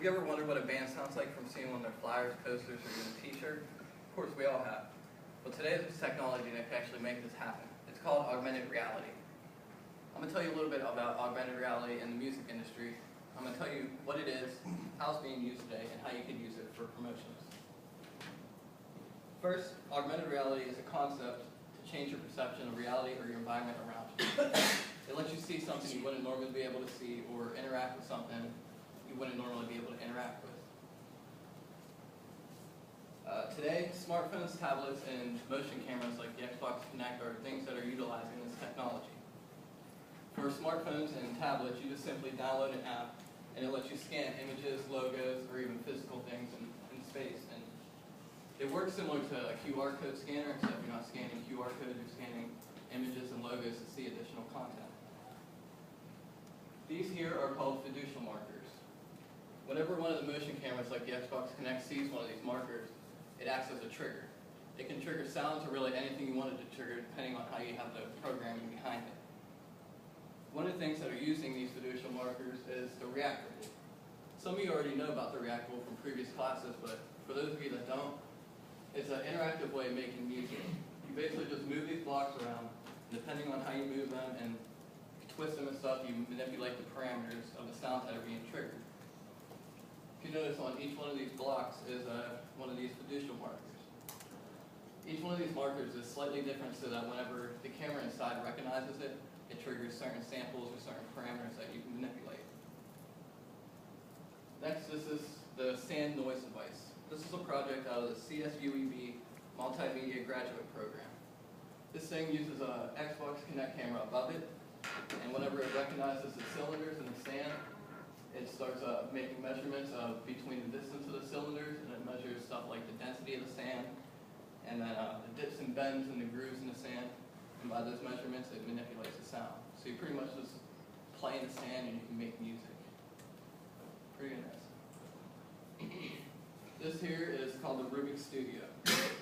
Have you ever wondered what a band sounds like from seeing one of their flyers, posters, or even a t-shirt? Of course, we all have. Well, today there's technology that can actually make this happen. It's called augmented reality. I'm going to tell you a little bit about augmented reality in the music industry. I'm going to tell you what it is, how it's being used today, and how you can use it for promotions. First, augmented reality is a concept to change your perception of reality or your environment around you. It lets you see something you wouldn't normally be able to see, or interact with something you wouldn't normally be able to interact with. Today, smartphones, tablets, and motion cameras like the Xbox Kinect are things that are utilizing this technology. For smartphones and tablets, you just simply download an app, and it lets you scan images, logos, or even physical things in space. And it works similar to a QR code scanner, except you're not scanning QR codes, you're scanning images and logos to see additional content. These here are called fiducial markers. Whenever one of the motion cameras like the Xbox Kinect sees one of these markers, it acts as a trigger. It can trigger sounds or really anything you want it to trigger depending on how you have the programming behind it. One of the things that are using these fiducial markers is the Reactable. Some of you already know about the Reactable from previous classes, but for those of you that don't, it's an interactive way of making music. You basically just move these blocks around, and depending on how you move them and twist them and stuff, you manipulate the parameters of the sounds that are being triggered. If you notice, on each one of these blocks is one of these fiducial markers. Each one of these markers is slightly different so that whenever the camera inside recognizes it, it triggers certain samples or certain parameters that you can manipulate. Next, this is the SAN noise device. This is a project out of the CSUEB Multimedia Graduate Program. This thing uses a Xbox Kinect camera above it, and whenever it recognizes the cylinders in the sand, it starts making measurements between the distance of the cylinders, and it measures stuff like the density of the sand, and then the dips and bends and the grooves in the sand. And by those measurements, it manipulates the sound. So you pretty much just play in the sand and you can make music. Pretty interesting. This here is called the Rubik's Studio.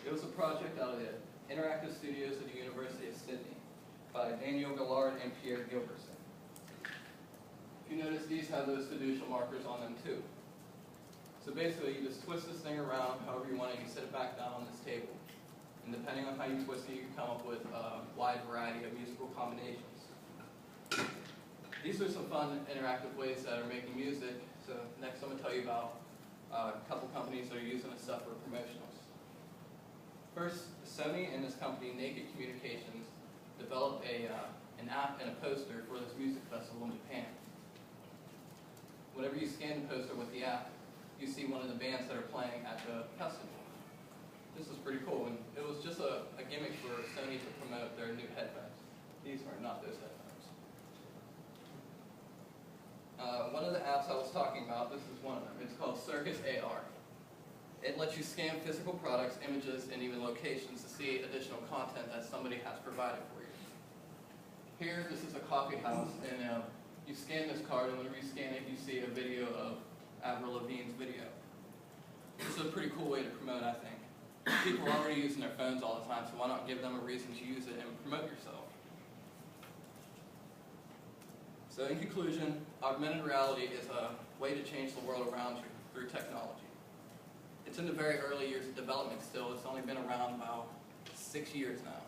It was a project out of the Interactive Studios at the University of Sydney by Daniel Gillard and Pierre Gilbertson. If you notice, these have those fiducial markers on them too. So basically, you just twist this thing around however you want it. You set it back down on this table. And depending on how you twist it, you can come up with a wide variety of musical combinations. These are some fun interactive ways that are making music. So next I'm going to tell you about a couple companies that are using this stuff for promotionals. First, Sony and this company, Naked Communications, developed an app and a poster for this music festival in Japan. Whenever you scan the poster with the app, you see one of the bands that are playing at the festival. This is pretty cool, and it was just a gimmick for Sony to promote their new headphones. These are not those headphones. One of the apps I was talking about, this is one of them. It's called Circus AR. It lets you scan physical products, images, and even locations to see additional content that somebody has provided for you. Here, this is a coffee house, and you scan this card, and whenever you scan it, you see a video of Avril Lavigne's video. This is a pretty cool way to promote, I think. People are already using their phones all the time, so why not give them a reason to use it and promote yourself? So in conclusion, augmented reality is a way to change the world around you through technology. It's in the very early years of development still. It's only been around about 6 years now.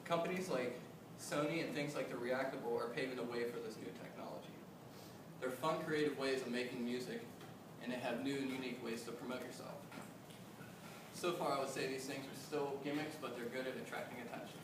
Companies like Sony and things like the Reactable are paving the way for this new technology. They're fun, creative ways of making music, and they have new and unique ways to promote yourself. So far, I would say these things are still gimmicks, but they're good at attracting attention.